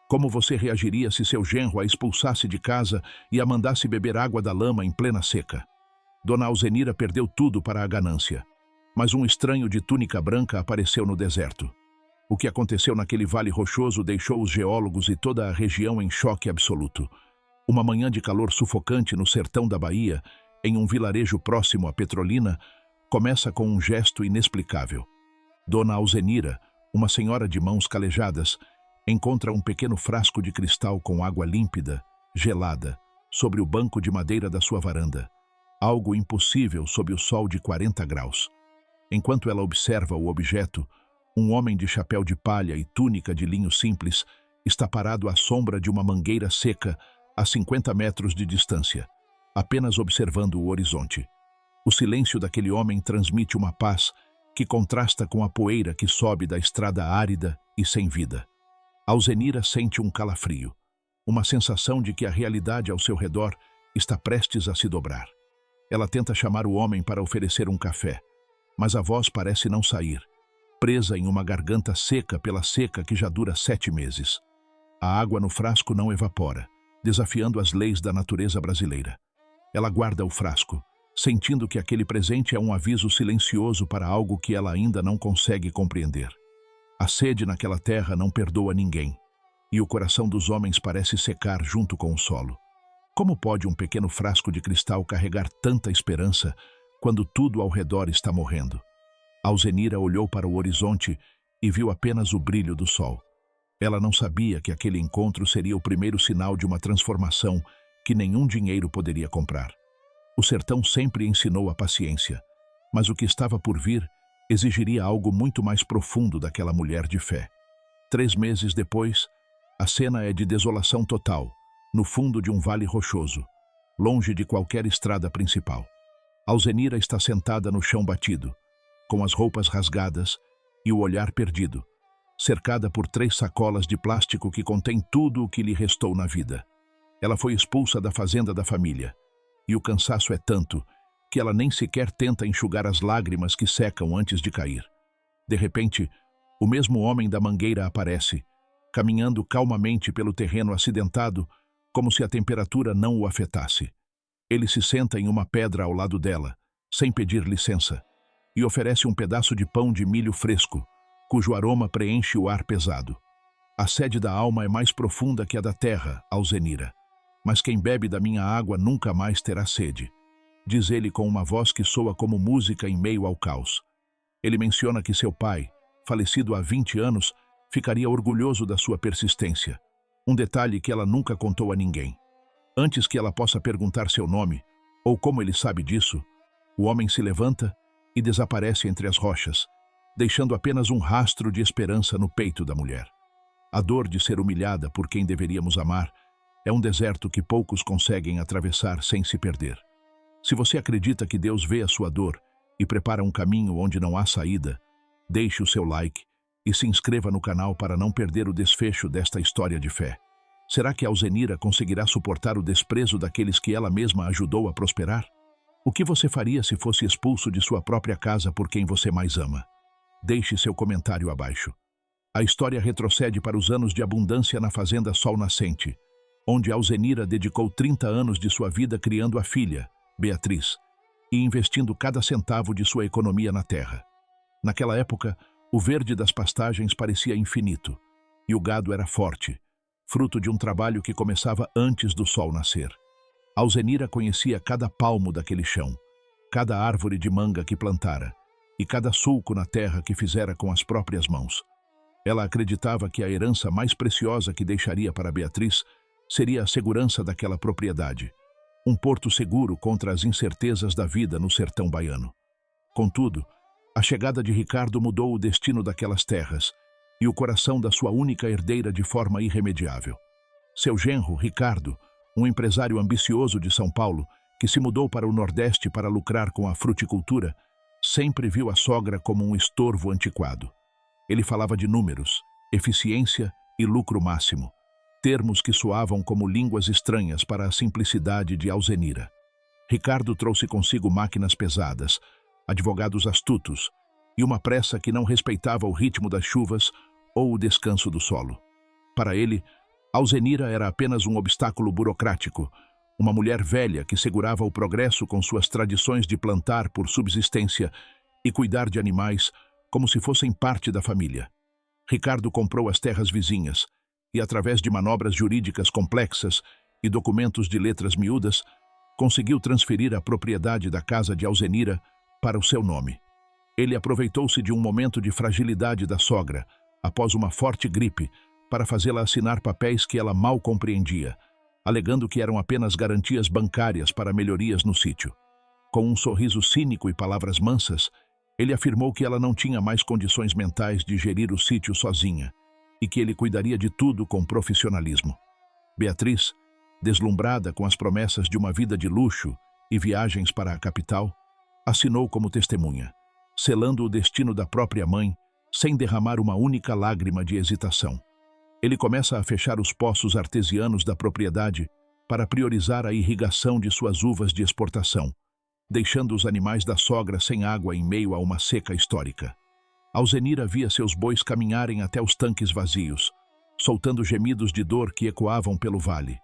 Como você reagiria se seu genro a expulsasse de casa e a mandasse beber água da lama em plena seca? Dona Alzenira perdeu tudo para a ganância. Mas um estranho de túnica branca apareceu no deserto. O que aconteceu naquele vale rochoso deixou os geólogos e toda a região em choque absoluto. Uma manhã de calor sufocante no sertão da Bahia, em um vilarejo próximo à Petrolina, começa com um gesto inexplicável. Dona Alzenira, uma senhora de mãos calejadas, encontra um pequeno frasco de cristal com água límpida, gelada, sobre o banco de madeira da sua varanda. Algo impossível sob o sol de 40 graus. Enquanto ela observa o objeto, um homem de chapéu de palha e túnica de linho simples está parado à sombra de uma mangueira seca a 50 metros de distância, apenas observando o horizonte. O silêncio daquele homem transmite uma paz que contrasta com a poeira que sobe da estrada árida e sem vida. Alzenira sente um calafrio, uma sensação de que a realidade ao seu redor está prestes a se dobrar. Ela tenta chamar o homem para oferecer um café, mas a voz parece não sair, presa em uma garganta seca pela seca que já dura 7 meses. A água no frasco não evapora, desafiando as leis da natureza brasileira. Ela guarda o frasco, sentindo que aquele presente é um aviso silencioso para algo que ela ainda não consegue compreender. A sede naquela terra não perdoa ninguém, e o coração dos homens parece secar junto com o solo. Como pode um pequeno frasco de cristal carregar tanta esperança quando tudo ao redor está morrendo? Alzenira olhou para o horizonte e viu apenas o brilho do sol. Ela não sabia que aquele encontro seria o primeiro sinal de uma transformação que nenhum dinheiro poderia comprar. O sertão sempre ensinou a paciência, mas o que estava por vir exigiria algo muito mais profundo daquela mulher de fé. 3 meses depois, a cena é de desolação total, no fundo de um vale rochoso, longe de qualquer estrada principal. Alzenira está sentada no chão batido, com as roupas rasgadas e o olhar perdido, cercada por 3 sacolas de plástico que contêm tudo o que lhe restou na vida. Ela foi expulsa da fazenda da família, e o cansaço é tanto que ela nem sequer tenta enxugar as lágrimas que secam antes de cair. De repente, o mesmo homem da mangueira aparece, caminhando calmamente pelo terreno acidentado, como se a temperatura não o afetasse. Ele se senta em uma pedra ao lado dela, sem pedir licença, e oferece um pedaço de pão de milho fresco, cujo aroma preenche o ar pesado. A sede da alma é mais profunda que a da terra, Alzenira, mas quem bebe da minha água nunca mais terá sede, diz ele com uma voz que soa como música em meio ao caos. Ele menciona que seu pai, falecido há 20 anos, ficaria orgulhoso da sua persistência, um detalhe que ela nunca contou a ninguém. Antes que ela possa perguntar seu nome, ou como ele sabe disso, o homem se levanta e desaparece entre as rochas, deixando apenas um rastro de esperança no peito da mulher. A dor de ser humilhada por quem deveríamos amar é um deserto que poucos conseguem atravessar sem se perder. Se você acredita que Deus vê a sua dor e prepara um caminho onde não há saída, deixe o seu like e se inscreva no canal para não perder o desfecho desta história de fé. Será que Alzenira conseguirá suportar o desprezo daqueles que ela mesma ajudou a prosperar? O que você faria se fosse expulso de sua própria casa por quem você mais ama? Deixe seu comentário abaixo. A história retrocede para os anos de abundância na fazenda Sol Nascente, onde Alzenira dedicou 30 anos de sua vida criando a filha, Beatriz, e investindo cada centavo de sua economia na terra. Naquela época, o verde das pastagens parecia infinito, e o gado era forte, fruto de um trabalho que começava antes do sol nascer. Alzenira conhecia cada palmo daquele chão, cada árvore de manga que plantara, e cada sulco na terra que fizera com as próprias mãos. Ela acreditava que a herança mais preciosa que deixaria para Beatriz seria a segurança daquela propriedade, um porto seguro contra as incertezas da vida no sertão baiano. Contudo, a chegada de Ricardo mudou o destino daquelas terras e o coração da sua única herdeira de forma irremediável. Seu genro, Ricardo, um empresário ambicioso de São Paulo, que se mudou para o Nordeste para lucrar com a fruticultura, sempre viu a sogra como um estorvo antiquado. Ele falava de números, eficiência e lucro máximo, termos que soavam como línguas estranhas para a simplicidade de Alzenira. Ricardo trouxe consigo máquinas pesadas, advogados astutos e uma pressa que não respeitava o ritmo das chuvas ou o descanso do solo. Para ele, Alzenira era apenas um obstáculo burocrático, uma mulher velha que segurava o progresso com suas tradições de plantar por subsistência e cuidar de animais como se fossem parte da família. Ricardo comprou as terras vizinhas e, através de manobras jurídicas complexas e documentos de letras miúdas, conseguiu transferir a propriedade da casa de Alzenira para o seu nome. Ele aproveitou-se de um momento de fragilidade da sogra, após uma forte gripe, para fazê-la assinar papéis que ela mal compreendia, alegando que eram apenas garantias bancárias para melhorias no sítio. Com um sorriso cínico e palavras mansas, ele afirmou que ela não tinha mais condições mentais de gerir o sítio sozinha e que ele cuidaria de tudo com profissionalismo. Beatriz, deslumbrada com as promessas de uma vida de luxo e viagens para a capital, assinou como testemunha, selando o destino da própria mãe, sem derramar uma única lágrima de hesitação. Ele começa a fechar os poços artesianos da propriedade para priorizar a irrigação de suas uvas de exportação, deixando os animais da sogra sem água em meio a uma seca histórica. Alzenira via seus bois caminharem até os tanques vazios, soltando gemidos de dor que ecoavam pelo vale,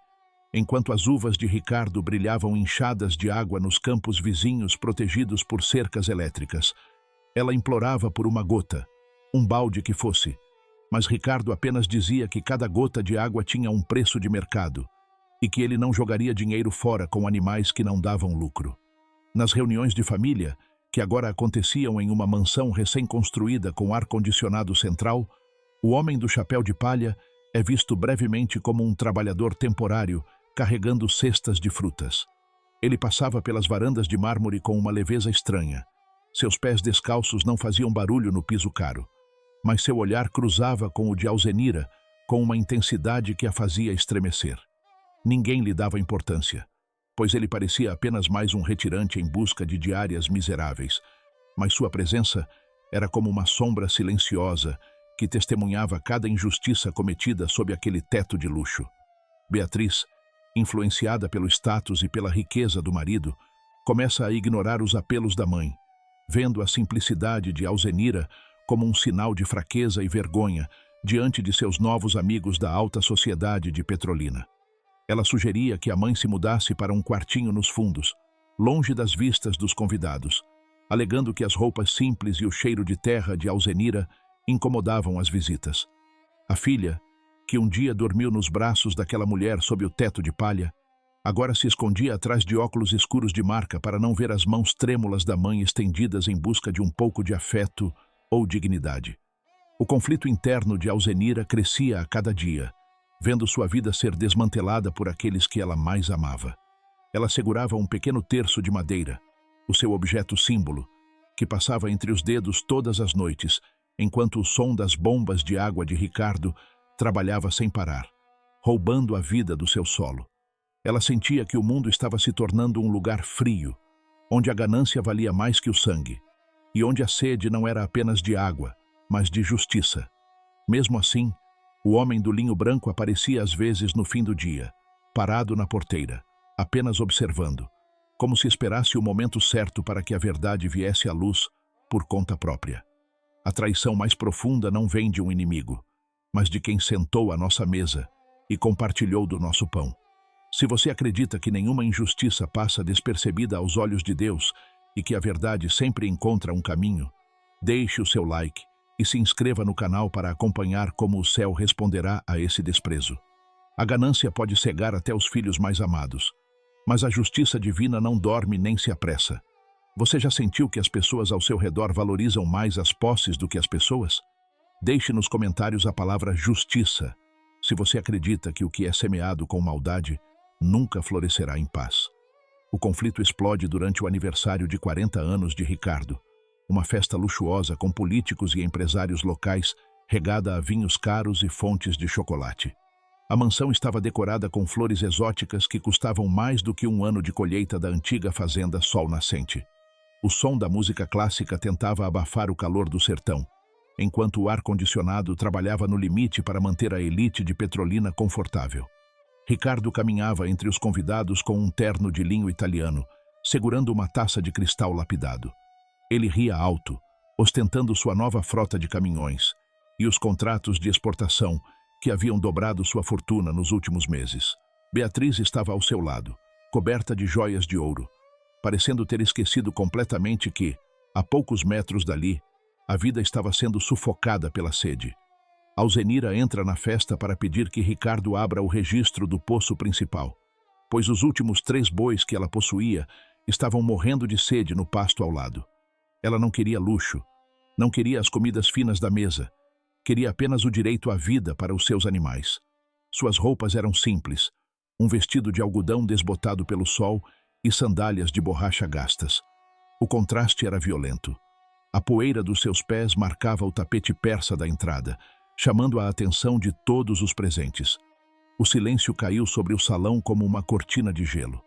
enquanto as uvas de Ricardo brilhavam inchadas de água nos campos vizinhos protegidos por cercas elétricas. Ela implorava por uma gota, um balde que fosse, mas Ricardo apenas dizia que cada gota de água tinha um preço de mercado e que ele não jogaria dinheiro fora com animais que não davam lucro. Nas reuniões de família, que agora aconteciam em uma mansão recém-construída com ar-condicionado central, o homem do chapéu de palha é visto brevemente como um trabalhador temporário carregando cestas de frutas. Ele passava pelas varandas de mármore com uma leveza estranha. Seus pés descalços não faziam barulho no piso caro, mas seu olhar cruzava com o de Alzenira com uma intensidade que a fazia estremecer. Ninguém lhe dava importância, pois ele parecia apenas mais um retirante em busca de diárias miseráveis, mas sua presença era como uma sombra silenciosa que testemunhava cada injustiça cometida sob aquele teto de luxo. Beatriz, influenciada pelo status e pela riqueza do marido, começa a ignorar os apelos da mãe, vendo a simplicidade de Alzenira como um sinal de fraqueza e vergonha diante de seus novos amigos da alta sociedade de Petrolina. Ela sugeria que a mãe se mudasse para um quartinho nos fundos, longe das vistas dos convidados, alegando que as roupas simples e o cheiro de terra de Alzenira incomodavam as visitas. A filha, que um dia dormiu nos braços daquela mulher sob o teto de palha, agora se escondia atrás de óculos escuros de marca para não ver as mãos trêmulas da mãe estendidas em busca de um pouco de afeto ou dignidade. O conflito interno de Alzenira crescia a cada dia, vendo sua vida ser desmantelada por aqueles que ela mais amava. Ela segurava um pequeno terço de madeira, o seu objeto símbolo, que passava entre os dedos todas as noites, enquanto o som das bombas de água de Ricardo trabalhava sem parar, roubando a vida do seu solo. Ela sentia que o mundo estava se tornando um lugar frio, onde a ganância valia mais que o sangue, e onde a sede não era apenas de água, mas de justiça. Mesmo assim, o homem do linho branco aparecia às vezes no fim do dia, parado na porteira, apenas observando, como se esperasse o momento certo para que a verdade viesse à luz por conta própria. A traição mais profunda não vem de um inimigo, mas de quem sentou à nossa mesa e compartilhou do nosso pão. Se você acredita que nenhuma injustiça passa despercebida aos olhos de Deus e que a verdade sempre encontra um caminho, deixe o seu like e se inscreva no canal para acompanhar como o céu responderá a esse desprezo. A ganância pode cegar até os filhos mais amados, mas a justiça divina não dorme nem se apressa. Você já sentiu que as pessoas ao seu redor valorizam mais as posses do que as pessoas? Deixe nos comentários a palavra justiça, se você acredita que o que é semeado com maldade nunca florescerá em paz. O conflito explode durante o aniversário de 40 anos de Ricardo, uma festa luxuosa com políticos e empresários locais, regada a vinhos caros e fontes de chocolate. A mansão estava decorada com flores exóticas que custavam mais do que um ano de colheita da antiga fazenda Sol Nascente. O som da música clássica tentava abafar o calor do sertão, enquanto o ar-condicionado trabalhava no limite para manter a elite de Petrolina confortável. Ricardo caminhava entre os convidados com um terno de linho italiano, segurando uma taça de cristal lapidado. Ele ria alto, ostentando sua nova frota de caminhões, e os contratos de exportação, que haviam dobrado sua fortuna nos últimos meses. Beatriz estava ao seu lado, coberta de joias de ouro, parecendo ter esquecido completamente que, a poucos metros dali, a vida estava sendo sufocada pela sede. Alzenira entra na festa para pedir que Ricardo abra o registro do poço principal, pois os últimos 3 bois que ela possuía estavam morrendo de sede no pasto ao lado. Ela não queria luxo, não queria as comidas finas da mesa, queria apenas o direito à vida para os seus animais. Suas roupas eram simples, um vestido de algodão desbotado pelo sol e sandálias de borracha gastas. O contraste era violento. A poeira dos seus pés marcava o tapete persa da entrada, chamando a atenção de todos os presentes. O silêncio caiu sobre o salão como uma cortina de gelo.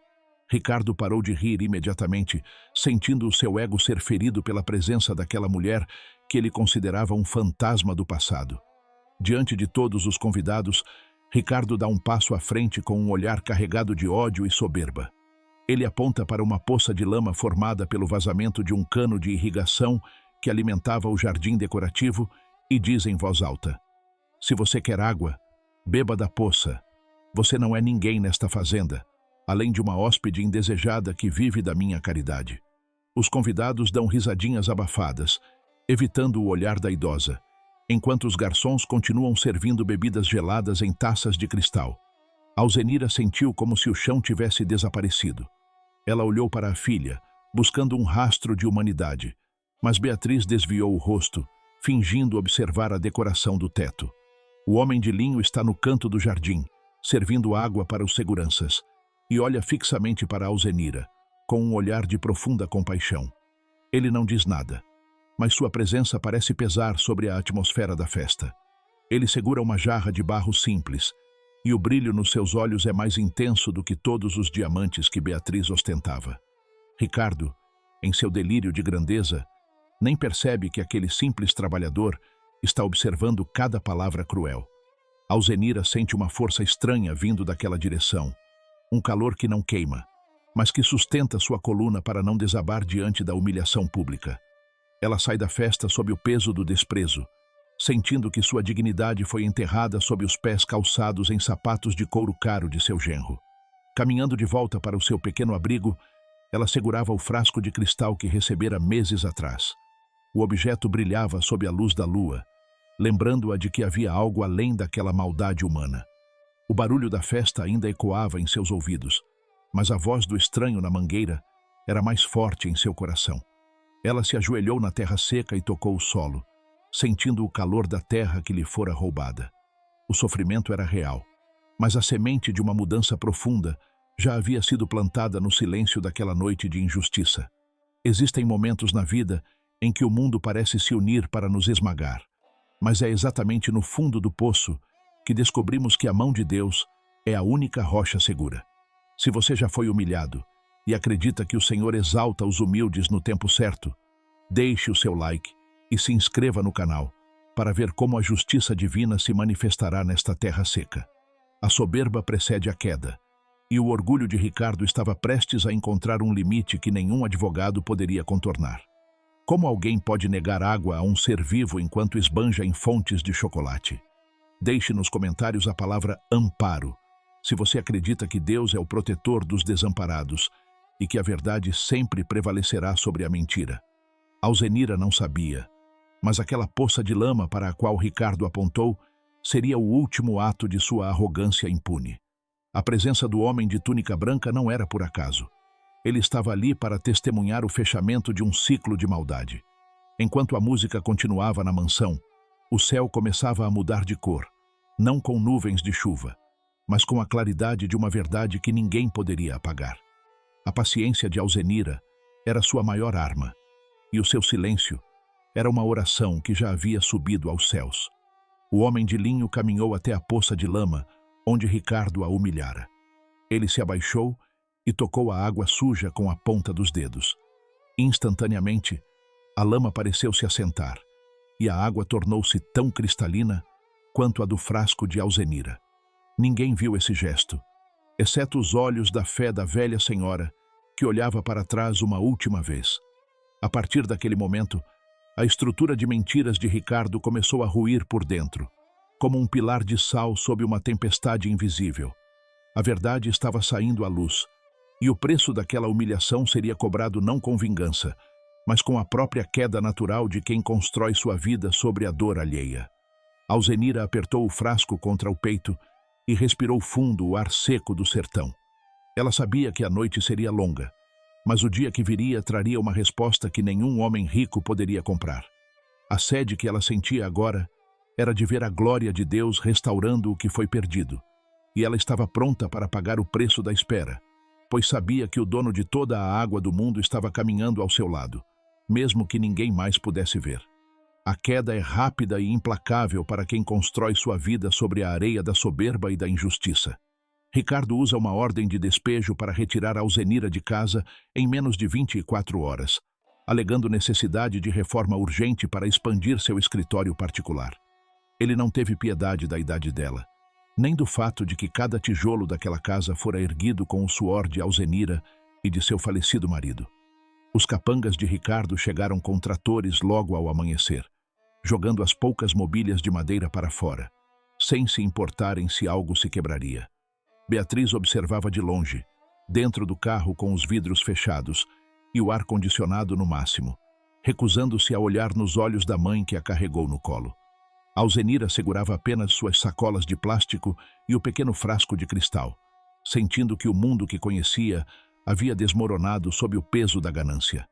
Ricardo parou de rir imediatamente, sentindo o seu ego ser ferido pela presença daquela mulher que ele considerava um fantasma do passado. Diante de todos os convidados, Ricardo dá um passo à frente com um olhar carregado de ódio e soberba. Ele aponta para uma poça de lama formada pelo vazamento de um cano de irrigação que alimentava o jardim decorativo e diz em voz alta: "Se você quer água, beba da poça. Você não é ninguém nesta fazenda, além de uma hóspede indesejada que vive da minha caridade." Os convidados dão risadinhas abafadas, evitando o olhar da idosa, enquanto os garçons continuam servindo bebidas geladas em taças de cristal. Alzenira sentiu como se o chão tivesse desaparecido. Ela olhou para a filha, buscando um rastro de humanidade, mas Beatriz desviou o rosto, fingindo observar a decoração do teto. O homem de linho está no canto do jardim, servindo água para os seguranças, e olha fixamente para Alzenira, com um olhar de profunda compaixão. Ele não diz nada, mas sua presença parece pesar sobre a atmosfera da festa. Ele segura uma jarra de barro simples, e o brilho nos seus olhos é mais intenso do que todos os diamantes que Beatriz ostentava. Ricardo, em seu delírio de grandeza, nem percebe que aquele simples trabalhador está observando cada palavra cruel. Alzenira sente uma força estranha vindo daquela direção, um calor que não queima, mas que sustenta sua coluna para não desabar diante da humilhação pública. Ela sai da festa sob o peso do desprezo, sentindo que sua dignidade foi enterrada sob os pés calçados em sapatos de couro caro de seu genro. Caminhando de volta para o seu pequeno abrigo, ela segurava o frasco de cristal que recebera meses atrás. O objeto brilhava sob a luz da lua, lembrando-a de que havia algo além daquela maldade humana. O barulho da festa ainda ecoava em seus ouvidos, mas a voz do estranho na mangueira era mais forte em seu coração. Ela se ajoelhou na terra seca e tocou o solo, sentindo o calor da terra que lhe fora roubada. O sofrimento era real, mas a semente de uma mudança profunda já havia sido plantada no silêncio daquela noite de injustiça. Existem momentos na vida em que o mundo parece se unir para nos esmagar, mas é exatamente no fundo do poço que descobrimos que a mão de Deus é a única rocha segura. Se você já foi humilhado e acredita que o Senhor exalta os humildes no tempo certo, deixe o seu like e se inscreva no canal para ver como a justiça divina se manifestará nesta terra seca. A soberba precede a queda, e o orgulho de Ricardo estava prestes a encontrar um limite que nenhum advogado poderia contornar. Como alguém pode negar água a um ser vivo enquanto esbanja em fontes de chocolate? Deixe nos comentários a palavra amparo, se você acredita que Deus é o protetor dos desamparados e que a verdade sempre prevalecerá sobre a mentira. Alzenira não sabia, mas aquela poça de lama para a qual Ricardo apontou seria o último ato de sua arrogância impune. A presença do homem de túnica branca não era por acaso. Ele estava ali para testemunhar o fechamento de um ciclo de maldade. Enquanto a música continuava na mansão, o céu começava a mudar de cor, não com nuvens de chuva, mas com a claridade de uma verdade que ninguém poderia apagar. A paciência de Alzenira era sua maior arma, e o seu silêncio era uma oração que já havia subido aos céus. O homem de linho caminhou até a poça de lama, onde Ricardo a humilhara. Ele se abaixou e tocou a água suja com a ponta dos dedos. Instantaneamente, a lama pareceu se assentar, e a água tornou-se tão cristalina quanto a do frasco de Alzenira. Ninguém viu esse gesto, exceto os olhos da fé da velha senhora, que olhava para trás uma última vez. A partir daquele momento, a estrutura de mentiras de Ricardo começou a ruir por dentro. como um pilar de sal sob uma tempestade invisível. A verdade estava saindo à luz, e o preço daquela humilhação seria cobrado não com vingança, mas com a própria queda natural de quem constrói sua vida sobre a dor alheia. Alzenira apertou o frasco contra o peito e respirou fundo o ar seco do sertão. Ela sabia que a noite seria longa, mas o dia que viria traria uma resposta que nenhum homem rico poderia comprar. A sede que ela sentia agora era de ver a glória de Deus restaurando o que foi perdido, e ela estava pronta para pagar o preço da espera, pois sabia que o dono de toda a água do mundo estava caminhando ao seu lado, mesmo que ninguém mais pudesse ver. A queda é rápida e implacável para quem constrói sua vida sobre a areia da soberba e da injustiça. Ricardo usa uma ordem de despejo para retirar Alzenira de casa em menos de 24 horas, alegando necessidade de reforma urgente para expandir seu escritório particular. Ele não teve piedade da idade dela, nem do fato de que cada tijolo daquela casa fora erguido com o suor de Alzenira e de seu falecido marido. Os capangas de Ricardo chegaram com tratores logo ao amanhecer, jogando as poucas mobílias de madeira para fora, sem se importarem se algo se quebraria. Beatriz observava de longe, dentro do carro com os vidros fechados e o ar-condicionado no máximo, recusando-se a olhar nos olhos da mãe que a carregou no colo. Alzenira segurava apenas suas sacolas de plástico e o pequeno frasco de cristal, sentindo que o mundo que conhecia havia desmoronado sob o peso da ganância.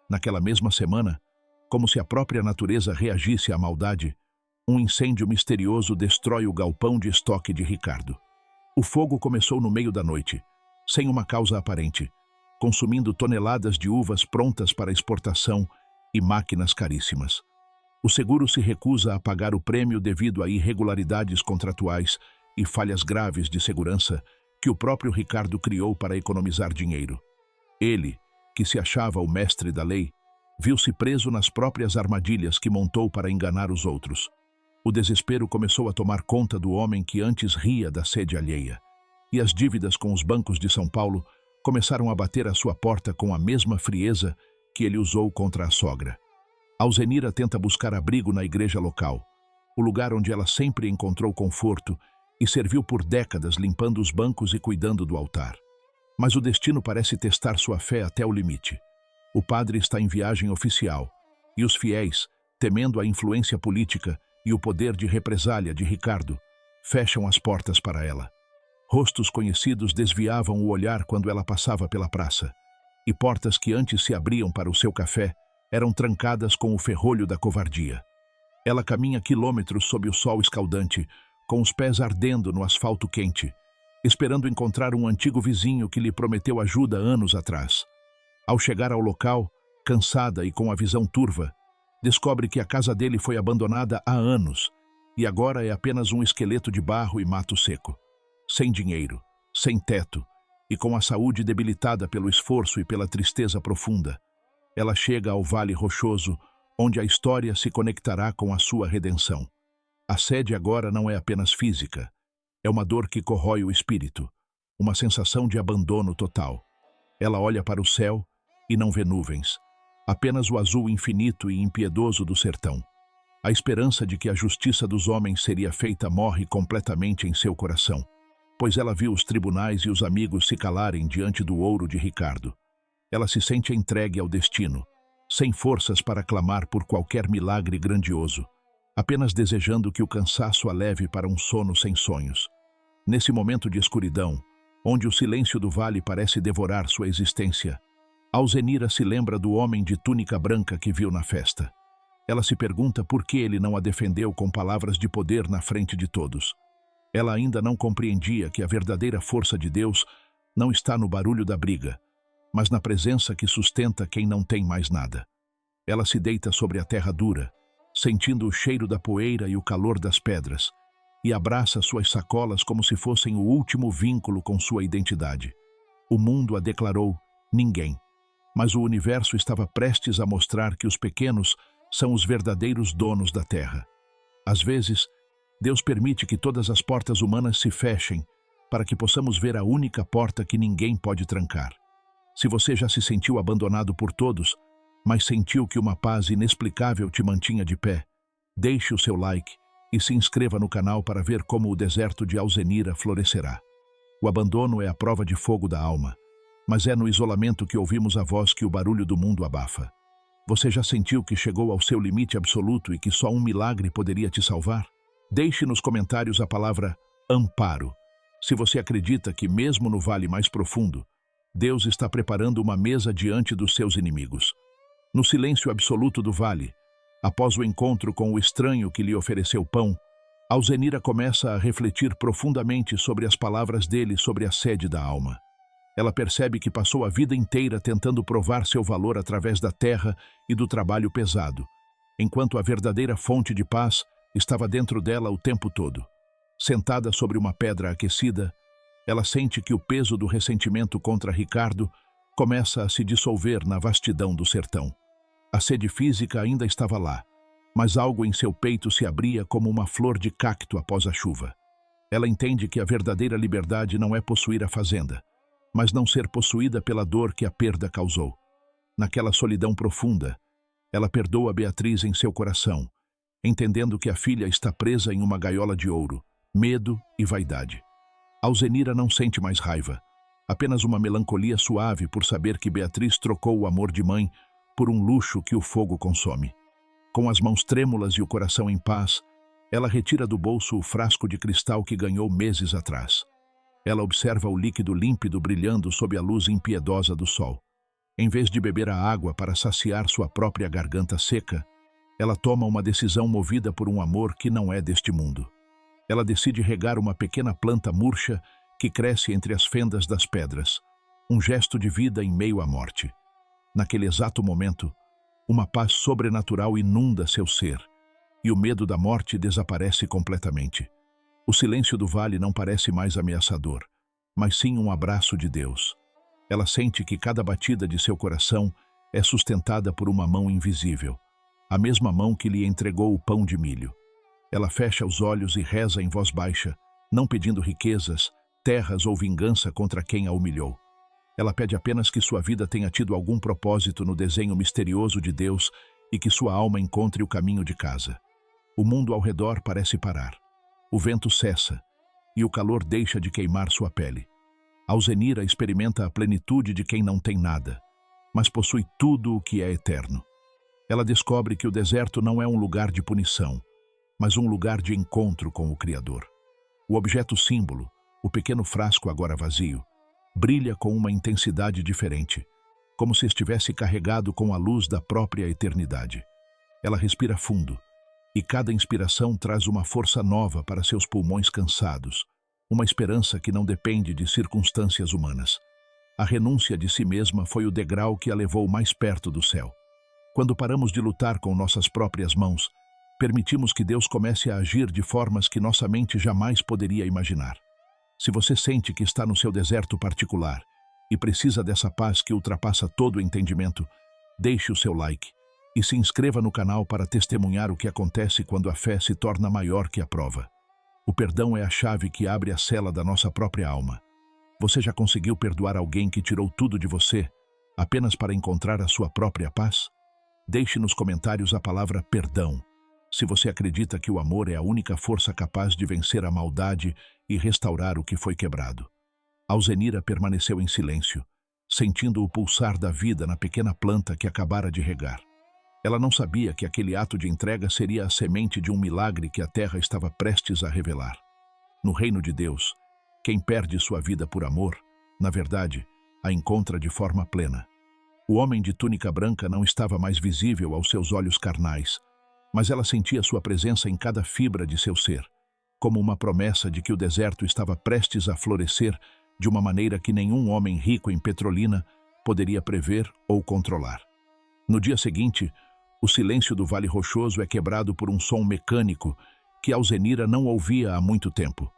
Naquela mesma semana, como se a própria natureza reagisse à maldade, um incêndio misterioso destrói o galpão de estoque de Ricardo. O fogo começou no meio da noite, sem uma causa aparente, consumindo toneladas de uvas prontas para exportação e máquinas caríssimas. O seguro se recusa a pagar o prêmio devido a irregularidades contratuais e falhas graves de segurança que o próprio Ricardo criou para economizar dinheiro. Ele, que se achava o mestre da lei, viu-se preso nas próprias armadilhas que montou para enganar os outros. O desespero começou a tomar conta do homem que antes ria da sede alheia, e as dívidas com os bancos de São Paulo começaram a bater à sua porta com a mesma frieza que ele usou contra a sogra. Alzenira tenta buscar abrigo na igreja local, o lugar onde ela sempre encontrou conforto e serviu por décadas limpando os bancos e cuidando do altar. Mas o destino parece testar sua fé até o limite. O padre está em viagem oficial, e os fiéis, temendo a influência política e o poder de represália de Ricardo, fecham as portas para ela. Rostos conhecidos desviavam o olhar quando ela passava pela praça, e portas que antes se abriam para o seu café eram trancadas com o ferrolho da covardia. Ela caminha quilômetros sob o sol escaldante, com os pés ardendo no asfalto quente, esperando encontrar um antigo vizinho que lhe prometeu ajuda anos atrás. Ao chegar ao local, cansada e com a visão turva, descobre que a casa dele foi abandonada há anos e agora é apenas um esqueleto de barro e mato seco. Sem dinheiro, sem teto e com a saúde debilitada pelo esforço e pela tristeza profunda, ela chega ao Vale Rochoso, onde a história se conectará com a sua redenção. A sede agora não é apenas física, é uma dor que corrói o espírito, uma sensação de abandono total. Ela olha para o céu e não vê nuvens, apenas o azul infinito e impiedoso do sertão. A esperança de que a justiça dos homens seria feita morre completamente em seu coração, pois ela viu os tribunais e os amigos se calarem diante do ouro de Ricardo. Ela se sente entregue ao destino, sem forças para clamar por qualquer milagre grandioso, apenas desejando que o cansaço a leve para um sono sem sonhos. Nesse momento de escuridão, onde o silêncio do vale parece devorar sua existência, Alzenira se lembra do homem de túnica branca que viu na festa. Ela se pergunta por que ele não a defendeu com palavras de poder na frente de todos. Ela ainda não compreendia que a verdadeira força de Deus não está no barulho da briga, mas na presença que sustenta quem não tem mais nada. Ela se deita sobre a terra dura, sentindo o cheiro da poeira e o calor das pedras, e abraça suas sacolas como se fossem o último vínculo com sua identidade. O mundo a declarou ninguém, mas o universo estava prestes a mostrar que os pequenos são os verdadeiros donos da terra. Às vezes, Deus permite que todas as portas humanas se fechem para que possamos ver a única porta que ninguém pode trancar. Se você já se sentiu abandonado por todos, mas sentiu que uma paz inexplicável te mantinha de pé, deixe o seu like e se inscreva no canal para ver como o deserto de Alzenira florescerá. O abandono é a prova de fogo da alma, mas é no isolamento que ouvimos a voz que o barulho do mundo abafa. Você já sentiu que chegou ao seu limite absoluto e que só um milagre poderia te salvar? Deixe nos comentários a palavra amparo, se você acredita que mesmo no vale mais profundo, Deus está preparando uma mesa diante dos seus inimigos. No silêncio absoluto do vale, após o encontro com o estranho que lhe ofereceu pão, Alzenira começa a refletir profundamente sobre as palavras dele sobre a sede da alma. Ela percebe que passou a vida inteira tentando provar seu valor através da terra e do trabalho pesado, enquanto a verdadeira fonte de paz estava dentro dela o tempo todo. Sentada sobre uma pedra aquecida, ela sente que o peso do ressentimento contra Ricardo começa a se dissolver na vastidão do sertão. A sede física ainda estava lá, mas algo em seu peito se abria como uma flor de cacto após a chuva. Ela entende que a verdadeira liberdade não é possuir a fazenda, mas não ser possuída pela dor que a perda causou. Naquela solidão profunda, ela perdoa Beatriz em seu coração, entendendo que a filha está presa em uma gaiola de ouro, medo e vaidade. Alzenira não sente mais raiva, apenas uma melancolia suave por saber que Beatriz trocou o amor de mãe por um luxo que o fogo consome. Com as mãos trêmulas e o coração em paz, ela retira do bolso o frasco de cristal que ganhou meses atrás. Ela observa o líquido límpido brilhando sob a luz impiedosa do sol. Em vez de beber a água para saciar sua própria garganta seca, ela toma uma decisão movida por um amor que não é deste mundo. Ela decide regar uma pequena planta murcha que cresce entre as fendas das pedras, um gesto de vida em meio à morte. Naquele exato momento, uma paz sobrenatural inunda seu ser, e o medo da morte desaparece completamente. O silêncio do vale não parece mais ameaçador, mas sim um abraço de Deus. Ela sente que cada batida de seu coração é sustentada por uma mão invisível, a mesma mão que lhe entregou o pão de milho. Ela fecha os olhos e reza em voz baixa, não pedindo riquezas, terras ou vingança contra quem a humilhou. Ela pede apenas que sua vida tenha tido algum propósito no desenho misterioso de Deus e que sua alma encontre o caminho de casa. O mundo ao redor parece parar. O vento cessa e o calor deixa de queimar sua pele. Alzenira experimenta a plenitude de quem não tem nada, mas possui tudo o que é eterno. Ela descobre que o deserto não é um lugar de punição, mas um lugar de encontro com o Criador. O objeto símbolo, o pequeno frasco agora vazio, brilha com uma intensidade diferente, como se estivesse carregado com a luz da própria eternidade. Ela respira fundo, e cada inspiração traz uma força nova para seus pulmões cansados, uma esperança que não depende de circunstâncias humanas. A renúncia de si mesma foi o degrau que a levou mais perto do céu. Quando paramos de lutar com nossas próprias mãos, permitimos que Deus comece a agir de formas que nossa mente jamais poderia imaginar. Se você sente que está no seu deserto particular e precisa dessa paz que ultrapassa todo o entendimento, deixe o seu like e se inscreva no canal para testemunhar o que acontece quando a fé se torna maior que a prova. O perdão é a chave que abre a cela da nossa própria alma. Você já conseguiu perdoar alguém que tirou tudo de você, apenas para encontrar a sua própria paz? Deixe nos comentários a palavra perdão, se você acredita que o amor é a única força capaz de vencer a maldade e restaurar o que foi quebrado. Alzenira permaneceu em silêncio, sentindo o pulsar da vida na pequena planta que acabara de regar. Ela não sabia que aquele ato de entrega seria a semente de um milagre que a terra estava prestes a revelar. No reino de Deus, quem perde sua vida por amor, na verdade, a encontra de forma plena. O homem de túnica branca não estava mais visível aos seus olhos carnais, mas ela sentia sua presença em cada fibra de seu ser, como uma promessa de que o deserto estava prestes a florescer de uma maneira que nenhum homem rico em Petrolina poderia prever ou controlar. No dia seguinte, o silêncio do Vale Rochoso é quebrado por um som mecânico que Alzenira não ouvia há muito tempo.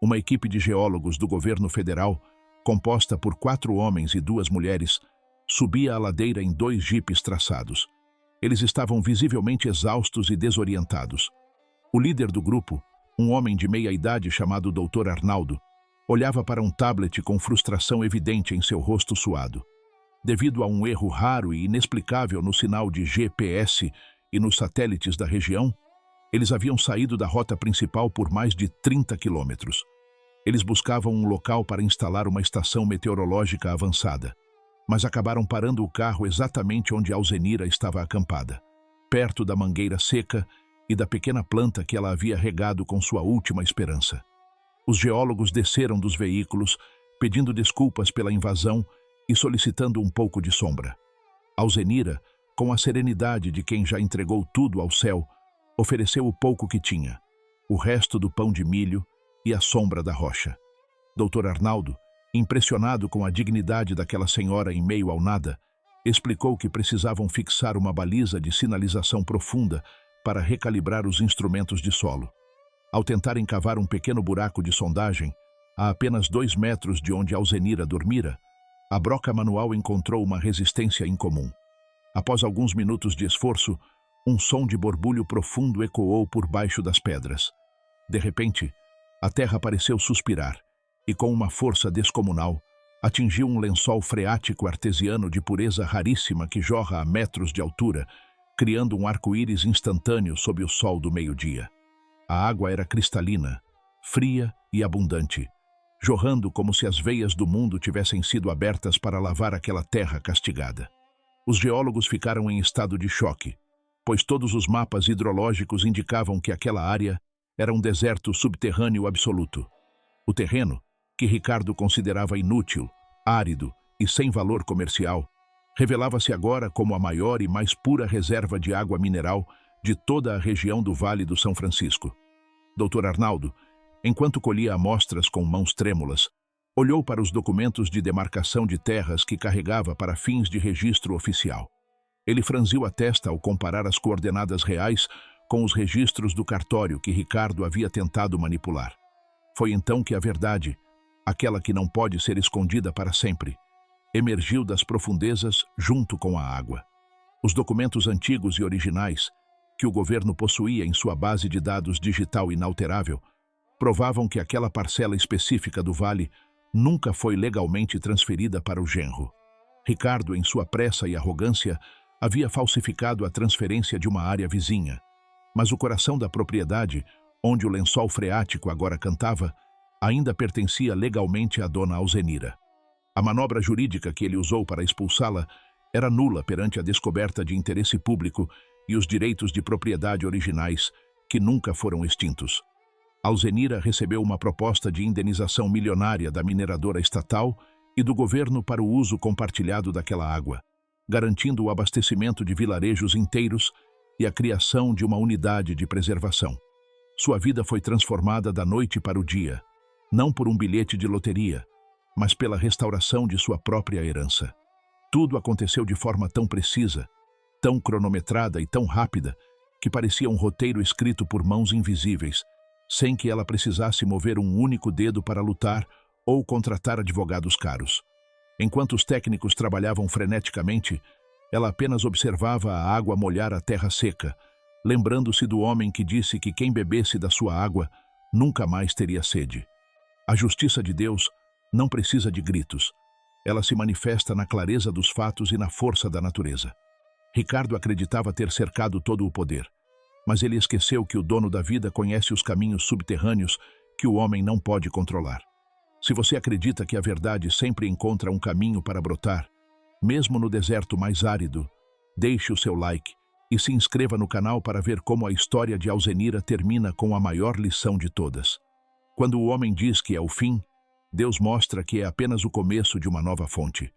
Uma equipe de geólogos do governo federal, composta por 4 homens e 2 mulheres, subia a ladeira em 2 jipes traçados. Eles estavam visivelmente exaustos e desorientados. O líder do grupo, um homem de meia-idade chamado Dr. Arnaldo, olhava para um tablet com frustração evidente em seu rosto suado. Devido a um erro raro e inexplicável no sinal de GPS e nos satélites da região, Eles haviam saído da rota principal por mais de 30 quilômetros. Eles buscavam um local para instalar uma estação meteorológica avançada, mas acabaram parando o carro exatamente onde Alzenira estava acampada, perto da mangueira seca e da pequena planta que ela havia regado com sua última esperança. Os geólogos desceram dos veículos, pedindo desculpas pela invasão e solicitando um pouco de sombra. Alzenira, com a serenidade de quem já entregou tudo ao céu, ofereceu o pouco que tinha, o resto do pão de milho e a sombra da rocha. Dr. Arnaldo, impressionado com a dignidade daquela senhora em meio ao nada, explicou que precisavam fixar uma baliza de sinalização profunda para recalibrar os instrumentos de solo. Ao tentarem cavar um pequeno buraco de sondagem, a apenas 2 metros de onde Alzenira dormira, a broca manual encontrou uma resistência incomum. Após alguns minutos de esforço, um som de borbulho profundo ecoou por baixo das pedras. De repente, a terra pareceu suspirar e, com uma força descomunal, atingiu um lençol freático artesiano de pureza raríssima que jorra a metros de altura, criando um arco-íris instantâneo sob o sol do meio-dia. A água era cristalina, fria e abundante, jorrando como se as veias do mundo tivessem sido abertas para lavar aquela terra castigada. Os geólogos ficaram em estado de choque, pois todos os mapas hidrológicos indicavam que aquela área era um deserto subterrâneo absoluto. O terreno, que Ricardo considerava inútil, árido e sem valor comercial, revelava-se agora como a maior e mais pura reserva de água mineral de toda a região do Vale do São Francisco. Dr. Arnaldo, enquanto colhia amostras com mãos trêmulas, olhou para os documentos de demarcação de terras que carregava para fins de registro oficial. Ele franziu a testa ao comparar as coordenadas reais com os registros do cartório que Ricardo havia tentado manipular. Foi então que a verdade, aquela que não pode ser escondida para sempre, emergiu das profundezas junto com a água. Os documentos antigos e originais, que o governo possuía em sua base de dados digital inalterável, provavam que aquela parcela específica do vale nunca foi legalmente transferida para o genro. Ricardo, em sua pressa e arrogância, havia falsificado a transferência de uma área vizinha, mas o coração da propriedade, onde o lençol freático agora cantava, ainda pertencia legalmente à dona Alzenira. A manobra jurídica que ele usou para expulsá-la era nula perante a descoberta de interesse público e os direitos de propriedade originais, que nunca foram extintos. Alzenira recebeu uma proposta de indenização milionária da mineradora estatal e do governo para o uso compartilhado daquela água, garantindo o abastecimento de vilarejos inteiros e a criação de uma unidade de preservação. Sua vida foi transformada da noite para o dia, não por um bilhete de loteria, mas pela restauração de sua própria herança. Tudo aconteceu de forma tão precisa, tão cronometrada e tão rápida, que parecia um roteiro escrito por mãos invisíveis, sem que ela precisasse mover um único dedo para lutar ou contratar advogados caros. Enquanto os técnicos trabalhavam freneticamente, ela apenas observava a água molhar a terra seca, lembrando-se do homem que disse que quem bebesse da sua água nunca mais teria sede. A justiça de Deus não precisa de gritos. Ela se manifesta na clareza dos fatos e na força da natureza. Ricardo acreditava ter cercado todo o poder, mas ele esqueceu que o dono da vida conhece os caminhos subterrâneos que o homem não pode controlar. Se você acredita que a verdade sempre encontra um caminho para brotar, mesmo no deserto mais árido, deixe o seu like e se inscreva no canal para ver como a história de Alzenira termina com a maior lição de todas. Quando o homem diz que é o fim, Deus mostra que é apenas o começo de uma nova fonte.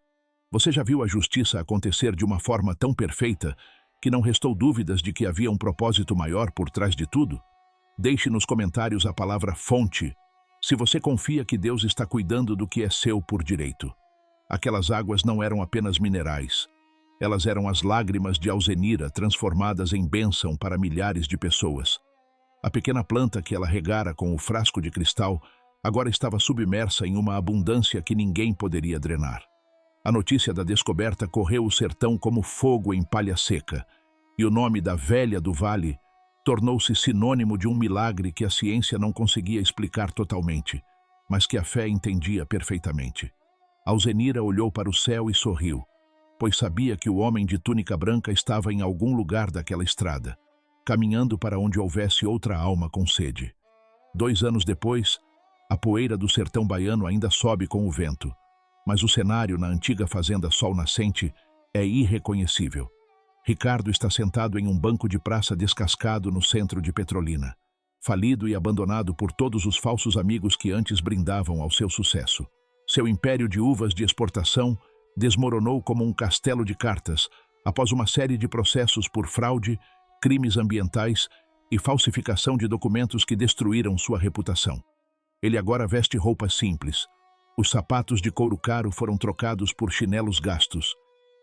Você já viu a justiça acontecer de uma forma tão perfeita que não restou dúvidas de que havia um propósito maior por trás de tudo? Deixe nos comentários a palavra fonte, se você confia que Deus está cuidando do que é seu por direito. Aquelas águas não eram apenas minerais. Elas eram as lágrimas de Alzenira transformadas em bênção para milhares de pessoas. A pequena planta que ela regara com o frasco de cristal agora estava submersa em uma abundância que ninguém poderia drenar. A notícia da descoberta correu o sertão como fogo em palha seca, e o nome da Velha do Vale tornou-se sinônimo de um milagre que a ciência não conseguia explicar totalmente, mas que a fé entendia perfeitamente. Alzenira olhou para o céu e sorriu, pois sabia que o homem de túnica branca estava em algum lugar daquela estrada, caminhando para onde houvesse outra alma com sede. 2 anos depois, a poeira do sertão baiano ainda sobe com o vento, mas o cenário na antiga fazenda Sol Nascente é irreconhecível. Ricardo está sentado em um banco de praça descascado no centro de Petrolina, falido e abandonado por todos os falsos amigos que antes brindavam ao seu sucesso. Seu império de uvas de exportação desmoronou como um castelo de cartas após uma série de processos por fraude, crimes ambientais e falsificação de documentos que destruíram sua reputação. Ele agora veste roupas simples. Os sapatos de couro caro foram trocados por chinelos gastos,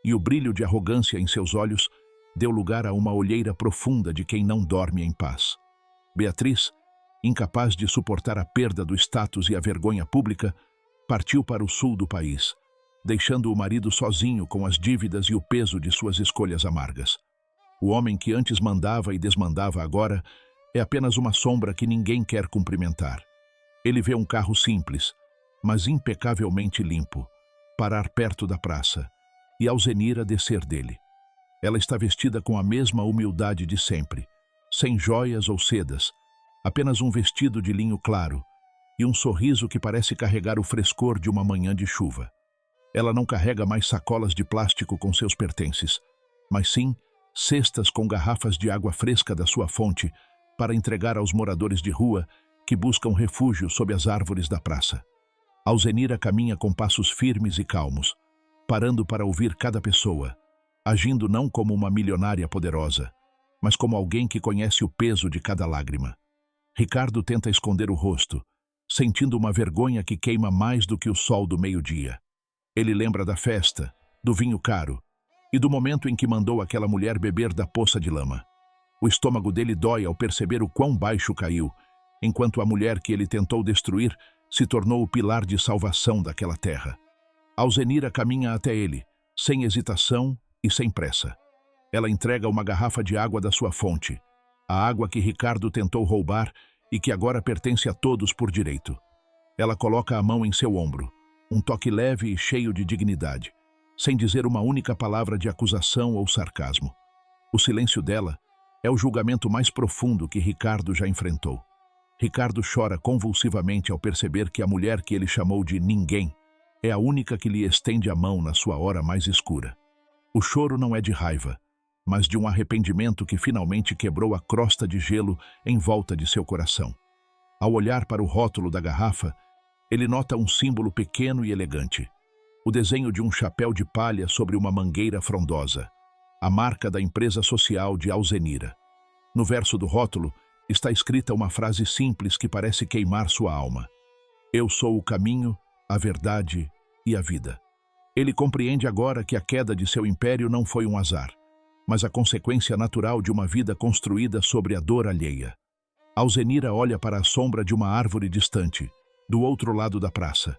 e o brilho de arrogância em seus olhos deu lugar a uma olheira profunda de quem não dorme em paz. Beatriz, incapaz de suportar a perda do status e a vergonha pública, partiu para o sul do país, deixando o marido sozinho com as dívidas e o peso de suas escolhas amargas. O homem que antes mandava e desmandava agora é apenas uma sombra que ninguém quer cumprimentar. Ele vê um carro simples, mas impecavelmente limpo, parar perto da praça, e Alzenira descer dele. Ela está vestida com a mesma humildade de sempre, sem joias ou sedas, apenas um vestido de linho claro e um sorriso que parece carregar o frescor de uma manhã de chuva. Ela não carrega mais sacolas de plástico com seus pertences, mas sim cestas com garrafas de água fresca da sua fonte para entregar aos moradores de rua que buscam refúgio sob as árvores da praça. Alzenira caminha com passos firmes e calmos, parando para ouvir cada pessoa, agindo não como uma milionária poderosa, mas como alguém que conhece o peso de cada lágrima. Ricardo tenta esconder o rosto, sentindo uma vergonha que queima mais do que o sol do meio-dia. Ele lembra da festa, do vinho caro e do momento em que mandou aquela mulher beber da poça de lama. O estômago dele dói ao perceber o quão baixo caiu, enquanto a mulher que ele tentou destruir se tornou o pilar de salvação daquela terra. Alzenira caminha até ele, sem hesitação e sem pressa. Ela entrega uma garrafa de água da sua fonte, a água que Ricardo tentou roubar e que agora pertence a todos por direito. Ela coloca a mão em seu ombro, um toque leve e cheio de dignidade, sem dizer uma única palavra de acusação ou sarcasmo. O silêncio dela é o julgamento mais profundo que Ricardo já enfrentou. Ricardo chora convulsivamente ao perceber que a mulher que ele chamou de ninguém é a única que lhe estende a mão na sua hora mais escura. O choro não é de raiva, mas de um arrependimento que finalmente quebrou a crosta de gelo em volta de seu coração. Ao olhar para o rótulo da garrafa, ele nota um símbolo pequeno e elegante, o desenho de um chapéu de palha sobre uma mangueira frondosa, a marca da empresa social de Alzenira. No verso do rótulo está escrita uma frase simples que parece queimar sua alma: "Eu sou o caminho, a verdade e a vida." Ele compreende agora que a queda de seu império não foi um azar, mas a consequência natural de uma vida construída sobre a dor alheia. Alzenira olha para a sombra de uma árvore distante, do outro lado da praça,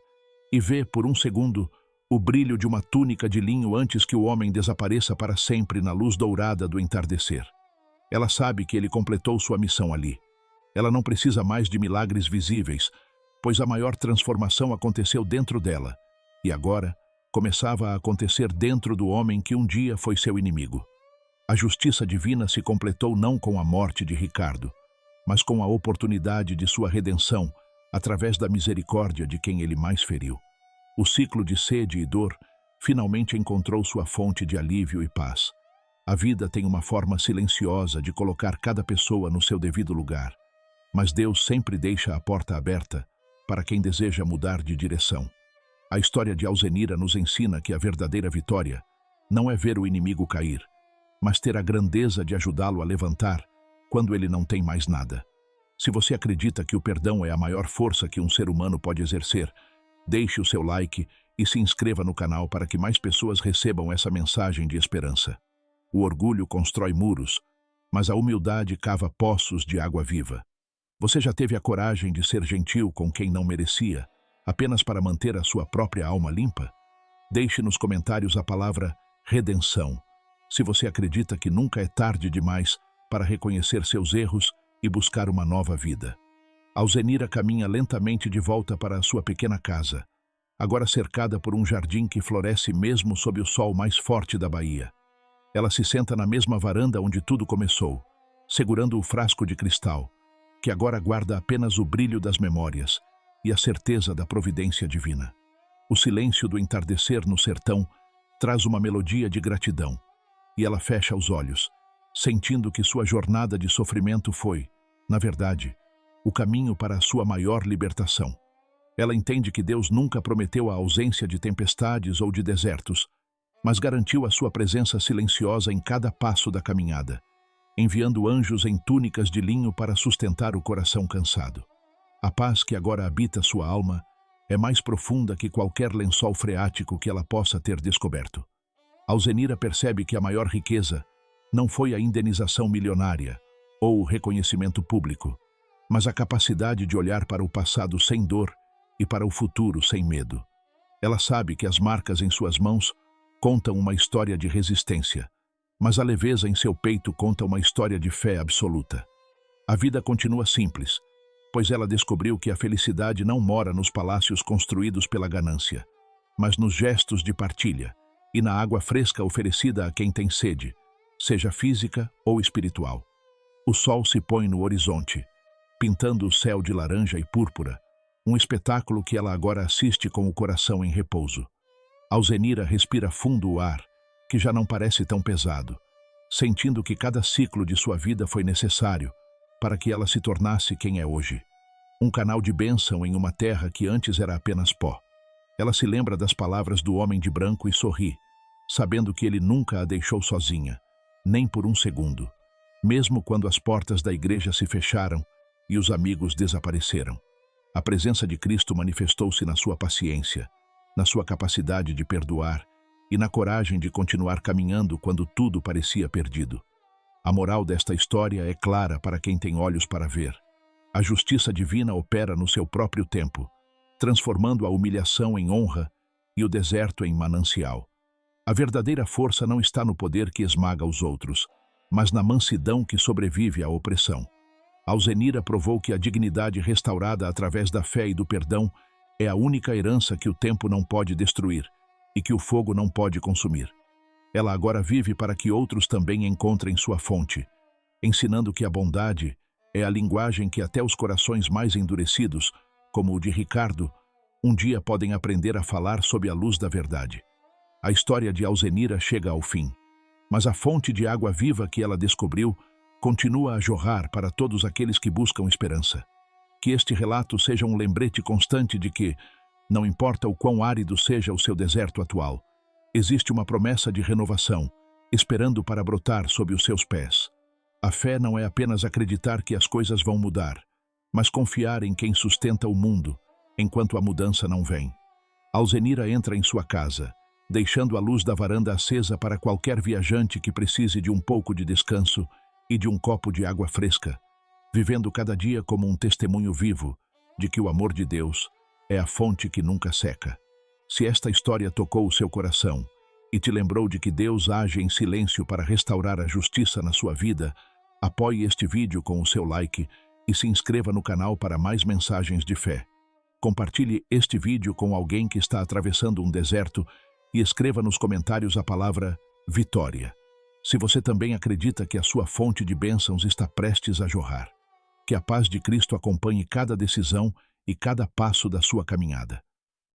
e vê, por um segundo, o brilho de uma túnica de linho antes que o homem desapareça para sempre na luz dourada do entardecer. Ela sabe que ele completou sua missão ali. Ela não precisa mais de milagres visíveis, pois a maior transformação aconteceu dentro dela, e agora começava a acontecer dentro do homem que um dia foi seu inimigo. A justiça divina se completou não com a morte de Ricardo, mas com a oportunidade de sua redenção através da misericórdia de quem ele mais feriu. O ciclo de sede e dor finalmente encontrou sua fonte de alívio e paz. A vida tem uma forma silenciosa de colocar cada pessoa no seu devido lugar, mas Deus sempre deixa a porta aberta para quem deseja mudar de direção. A história de Alzenira nos ensina que a verdadeira vitória não é ver o inimigo cair, mas ter a grandeza de ajudá-lo a levantar quando ele não tem mais nada. Se você acredita que o perdão é a maior força que um ser humano pode exercer, deixe o seu like e se inscreva no canal para que mais pessoas recebam essa mensagem de esperança. O orgulho constrói muros, mas a humildade cava poços de água viva. Você já teve a coragem de ser gentil com quem não merecia, apenas para manter a sua própria alma limpa? Deixe nos comentários a palavra redenção, se você acredita que nunca é tarde demais para reconhecer seus erros e buscar uma nova vida. Alzenira caminha lentamente de volta para a sua pequena casa, agora cercada por um jardim que floresce mesmo sob o sol mais forte da Bahia. Ela se senta na mesma varanda onde tudo começou, segurando o frasco de cristal, que agora guarda apenas o brilho das memórias e a certeza da providência divina. O silêncio do entardecer no sertão traz uma melodia de gratidão, e ela fecha os olhos, sentindo que sua jornada de sofrimento foi, na verdade, o caminho para a sua maior libertação. Ela entende que Deus nunca prometeu a ausência de tempestades ou de desertos, mas garantiu a sua presença silenciosa em cada passo da caminhada, enviando anjos em túnicas de linho para sustentar o coração cansado. A paz que agora habita sua alma é mais profunda que qualquer lençol freático que ela possa ter descoberto. Alzenira percebe que a maior riqueza não foi a indenização milionária ou o reconhecimento público, mas a capacidade de olhar para o passado sem dor e para o futuro sem medo. Ela sabe que as marcas em suas mãos contam uma história de resistência, mas a leveza em seu peito conta uma história de fé absoluta. A vida continua simples, pois ela descobriu que a felicidade não mora nos palácios construídos pela ganância, mas nos gestos de partilha e na água fresca oferecida a quem tem sede, seja física ou espiritual. O sol se põe no horizonte, pintando o céu de laranja e púrpura, um espetáculo que ela agora assiste com o coração em repouso. Alzenira respira fundo o ar, que já não parece tão pesado, sentindo que cada ciclo de sua vida foi necessário para que ela se tornasse quem é hoje. Um canal de bênção em uma terra que antes era apenas pó. Ela se lembra das palavras do homem de branco e sorri, sabendo que ele nunca a deixou sozinha, nem por um segundo, mesmo quando as portas da igreja se fecharam e os amigos desapareceram. A presença de Cristo manifestou-se na sua paciência, na sua capacidade de perdoar e na coragem de continuar caminhando quando tudo parecia perdido. A moral desta história é clara para quem tem olhos para ver. A justiça divina opera no seu próprio tempo, transformando a humilhação em honra e o deserto em manancial. A verdadeira força não está no poder que esmaga os outros, mas na mansidão que sobrevive à opressão. Alzenira provou que a dignidade restaurada através da fé e do perdão é a única herança que o tempo não pode destruir e que o fogo não pode consumir. Ela agora vive para que outros também encontrem sua fonte, ensinando que a bondade é a linguagem que até os corações mais endurecidos, como o de Ricardo, um dia podem aprender a falar sob a luz da verdade. A história de Alzenira chega ao fim, mas a fonte de água viva que ela descobriu continua a jorrar para todos aqueles que buscam esperança. Que este relato seja um lembrete constante de que, não importa o quão árido seja o seu deserto atual, existe uma promessa de renovação, esperando para brotar sob os seus pés. A fé não é apenas acreditar que as coisas vão mudar, mas confiar em quem sustenta o mundo, enquanto a mudança não vem. Alzenira entra em sua casa, deixando a luz da varanda acesa para qualquer viajante que precise de um pouco de descanso e de um copo de água fresca, vivendo cada dia como um testemunho vivo de que o amor de Deus é a fonte que nunca seca. Se esta história tocou o seu coração e te lembrou de que Deus age em silêncio para restaurar a justiça na sua vida, apoie este vídeo com o seu like e se inscreva no canal para mais mensagens de fé. Compartilhe este vídeo com alguém que está atravessando um deserto e escreva nos comentários a palavra vitória, se você também acredita que a sua fonte de bênçãos está prestes a jorrar. Que a paz de Cristo acompanhe cada decisão e cada passo da sua caminhada.